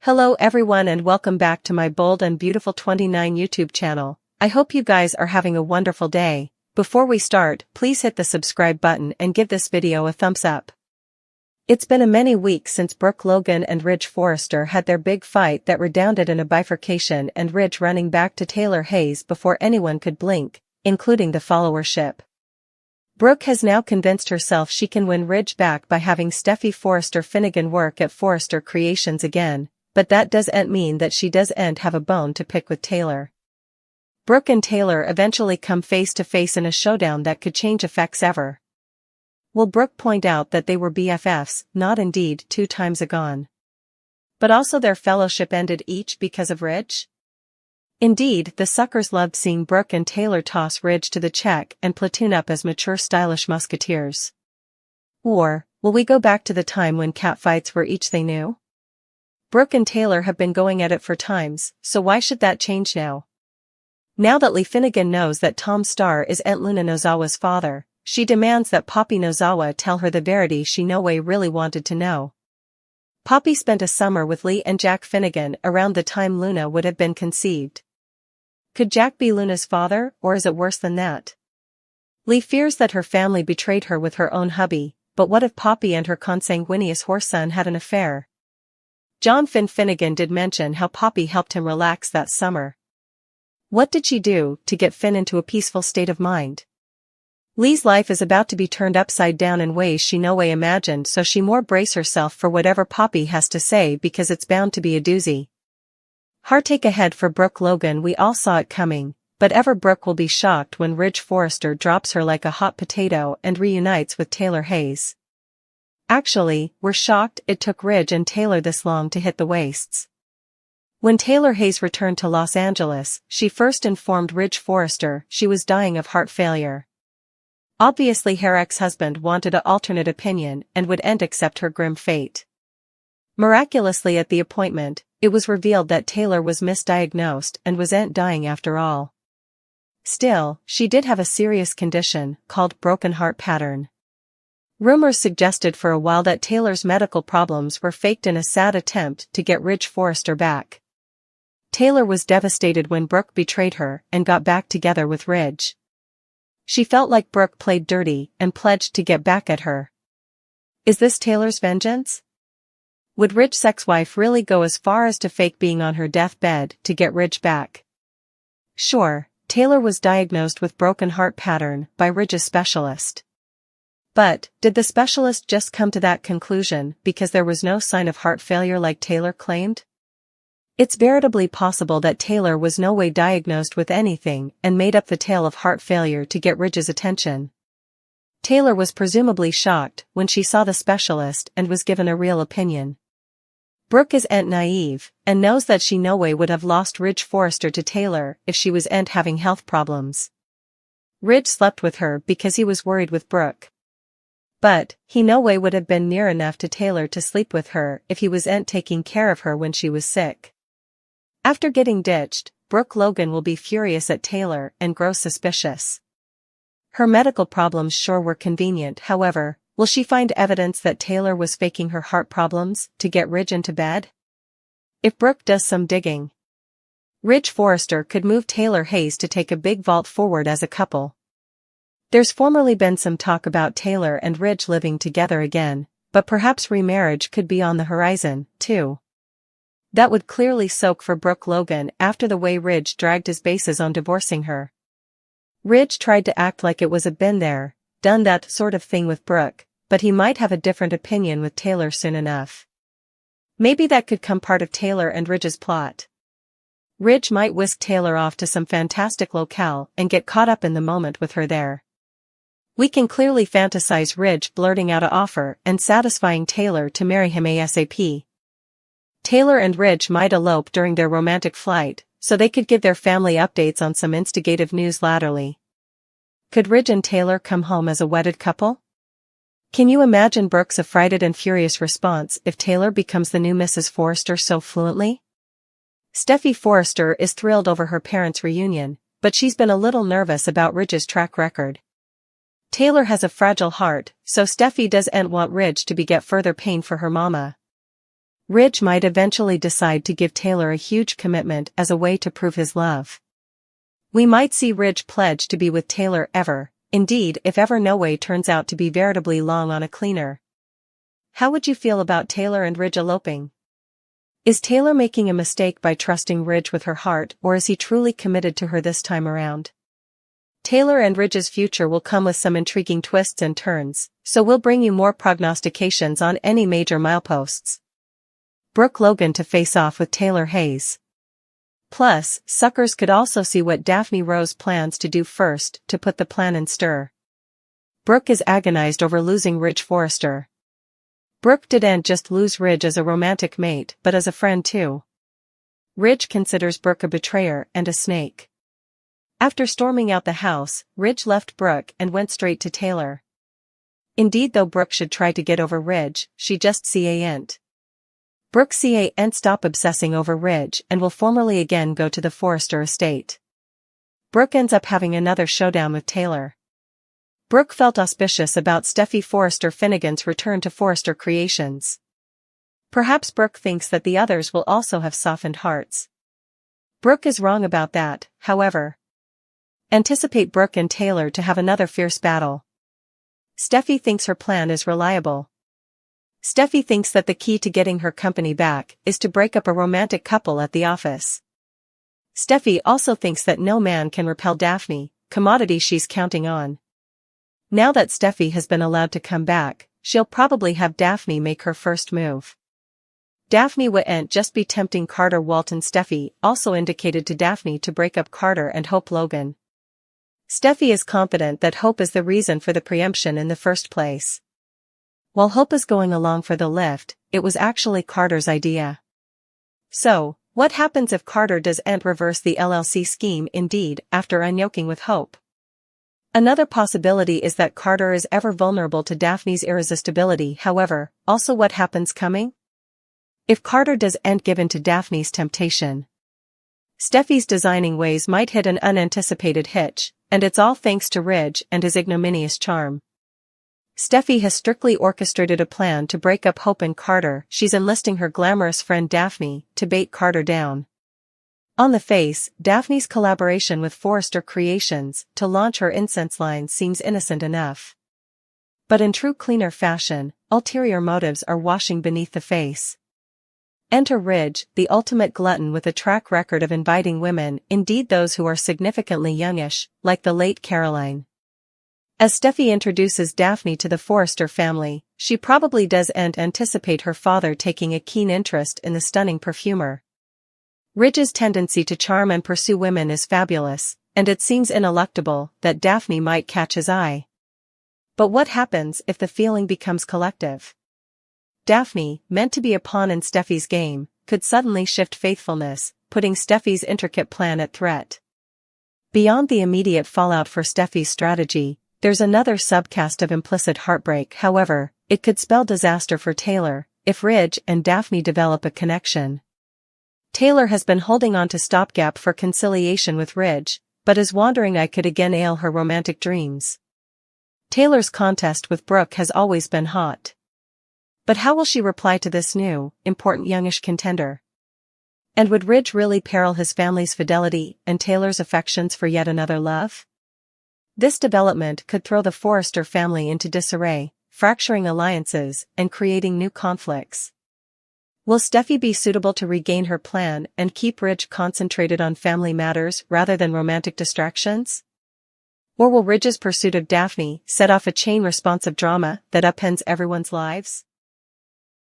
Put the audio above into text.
Hello everyone and welcome back to my Bold and Beautiful 29 YouTube channel. I hope you guys are having a wonderful day. Before we start, please hit the subscribe button and give this video a thumbs up. It's been a many weeks since Brook Logan and Ridge Forrester had their big fight that redounded in a bifurcation and Ridge running back to Taylor Hayes before anyone could blink, including the followership. Brook has now convinced herself she can win Ridge back by having Steffi Forrester Finnegan work at Forrester Creations again, but that doesn't mean that she doesn't have a bone to pick with Taylor. Brook and Taylor eventually come face to face in a showdown that could change effects ever. Will Brook point out that they were BFFs, not indeed 2 times agone? But also their fellowship ended each because of Ridge? Indeed, the suckers loved seeing Brook and Taylor toss Ridge to the check and platoon up as mature stylish musketeers. Or, will we go back to the time when catfights were each they knew? Brook and Taylor have been going at it for times, so why should that change now? Now that Lee Finnegan knows that Tom Starr is Aunt Luna Nozawa's father, she demands that Poppy Nozawa tell her the verity she no way really wanted to know. Poppy spent a summer with Lee and Jack Finnegan around the time Luna would have been conceived. Could Jack be Luna's father, or is it worse than that? Lee fears that her family betrayed her with her own hubby, but what if Poppy and her consanguineous horse son had an affair? John Finnegan did mention how Poppy helped him relax that summer. What did she do to get Finn into a peaceful state of mind? Lee's life is about to be turned upside down in ways she no way imagined, so she more brace herself for whatever Poppy has to say because it's bound to be a doozy. Heartache ahead for Brook Logan. We all saw it coming, but ever Brook will be shocked when Ridge Forrester drops her like a hot potato and reunites with Taylor Hayes. Actually, we're shocked it took Ridge and Taylor this long to hit the waists. When Taylor Hayes returned to Los Angeles, she first informed Ridge Forrester she was dying of heart failure. Obviously her ex-husband wanted an alternate opinion and wouldn't accept her grim fate. Miraculously at the appointment, it was revealed that Taylor was misdiagnosed and wasn't dying after all. Still, she did have a serious condition called broken heart pattern. Rumors suggested for a while that Taylor's medical problems were faked in a sad attempt to get Ridge Forrester back. Taylor was devastated when Brook betrayed her and got back together with Ridge. She felt like Brook played dirty and pledged to get back at her. Is this Taylor's vengeance? Would Ridge's ex-wife really go as far as to fake being on her deathbed to get Ridge back? Sure, Taylor was diagnosed with broken heart pattern by Ridge's specialist. But, did the specialist just come to that conclusion because there was no sign of heart failure like Taylor claimed? It's veritably possible that Taylor was no way diagnosed with anything and made up the tale of heart failure to get Ridge's attention. Taylor was presumably shocked when she saw the specialist and was given a real opinion. Brook isn't naive, and knows that she no way would have lost Ridge Forrester to Taylor if she wasn't having health problems. Ridge slept with her because he was worried with Brook. But, he no way would have been near enough to Taylor to sleep with her if he wasn't taking care of her when she was sick. After getting ditched, Brook Logan will be furious at Taylor and grow suspicious. Her medical problems sure were convenient, however, will she find evidence that Taylor was faking her heart problems to get Ridge into bed? If Brook does some digging, Ridge Forrester could move Taylor Hayes to take a big vault forward as a couple. There's formerly been some talk about Taylor and Ridge living together again, but perhaps remarriage could be on the horizon, too. That would clearly soak for Brook Logan after the way Ridge dragged his bases on divorcing her. Ridge tried to act like it was a been there, done that sort of thing with Brook, but he might have a different opinion with Taylor soon enough. Maybe that could come part of Taylor and Ridge's plot. Ridge might whisk Taylor off to some fantastic locale and get caught up in the moment with her there. We can clearly fantasize Ridge blurting out an offer and satisfying Taylor to marry him ASAP. Taylor and Ridge might elope during their romantic flight, so they could give their family updates on some instigative news latterly. Could Ridge and Taylor come home as a wedded couple? Can you imagine Brook's affrighted and furious response if Taylor becomes the new Mrs. Forrester so fluently? Steffi Forrester is thrilled over her parents' reunion, but she's been a little nervous about Ridge's track record. Taylor has a fragile heart, so Steffi doesn't want Ridge to beget further pain for her mama. Ridge might eventually decide to give Taylor a huge commitment as a way to prove his love. We might see Ridge pledge to be with Taylor ever, indeed if ever no way turns out to be veritably long on a cleaner. How would you feel about Taylor and Ridge eloping? Is Taylor making a mistake by trusting Ridge with her heart, or is he truly committed to her this time around? Taylor and Ridge's future will come with some intriguing twists and turns, so we'll bring you more prognostications on any major mileposts. Brook Logan to face off with Taylor Hayes. Plus, suckers could also see what Daphne Rose plans to do first to put the plan in stir. Brook is agonized over losing Ridge Forrester. Brook didn't just lose Ridge as a romantic mate but as a friend too. Ridge considers Brook a betrayer and a snake. After storming out the house, Ridge left Brook and went straight to Taylor. Indeed, though Brook should try to get over Ridge, she just can't. Brook can't stop obsessing over Ridge and will formally again go to the Forrester estate. Brook ends up having another showdown with Taylor. Brook felt auspicious about Steffi Forrester Finnegan's return to Forrester Creations. Perhaps Brook thinks that the others will also have softened hearts. Brook is wrong about that, however. Anticipate Brook and Taylor to have another fierce battle. Steffi thinks her plan is reliable. Steffi thinks that the key to getting her company back is to break up a romantic couple at the office. Steffi also thinks that no man can repel Daphne, commodity she's counting on. Now that Steffi has been allowed to come back, she'll probably have Daphne make her first move. Daphne wouldn't just be tempting Carter. Walton Steffi also indicated to Daphne to break up Carter and Hope Logan. Steffi is confident that Hope is the reason for the preemption in the first place. While Hope is going along for the lift, it was actually Carter's idea. So, what happens if Carter doesn't reverse the LLC scheme indeed after unyoking with Hope? Another possibility is that Carter is ever vulnerable to Daphne's irresistibility. However, also what happens coming? If Carter doesn't give in to Daphne's temptation, Steffi's designing ways might hit an unanticipated hitch, and it's all thanks to Ridge and his ignominious charm. Steffi has strictly orchestrated a plan to break up Hope and Carter. She's enlisting her glamorous friend Daphne to bait Carter down. On the face, Daphne's collaboration with Forrester Creations to launch her incense line seems innocent enough. But in true cleaner fashion, ulterior motives are washing beneath the face. Enter Ridge, the ultimate glutton with a track record of inviting women, indeed those who are significantly youngish, like the late Caroline. As Steffi introduces Daphne to the Forrester family, she probably doesn't anticipate her father taking a keen interest in the stunning perfumer. Ridge's tendency to charm and pursue women is fabulous, and it seems ineluctable that Daphne might catch his eye. But what happens if the feeling becomes collective? Daphne, meant to be a pawn in Steffi's game, could suddenly shift faithfulness, putting Steffi's intricate plan at threat. Beyond the immediate fallout for Steffi's strategy, there's another subcast of implicit heartbreak. However, it could spell disaster for Taylor if Ridge and Daphne develop a connection. Taylor has been holding on to stopgap for conciliation with Ridge, but his wandering eye could again ail her romantic dreams. Taylor's contest with Brook has always been hot. But how will she reply to this new, important youngish contender? And would Ridge really peril his family's fidelity and Taylor's affections for yet another love? This development could throw the Forrester family into disarray, fracturing alliances and creating new conflicts. Will Steffi be suitable to regain her plan and keep Ridge concentrated on family matters rather than romantic distractions? Or will Ridge's pursuit of Daphne set off a chain response of drama that upends everyone's lives?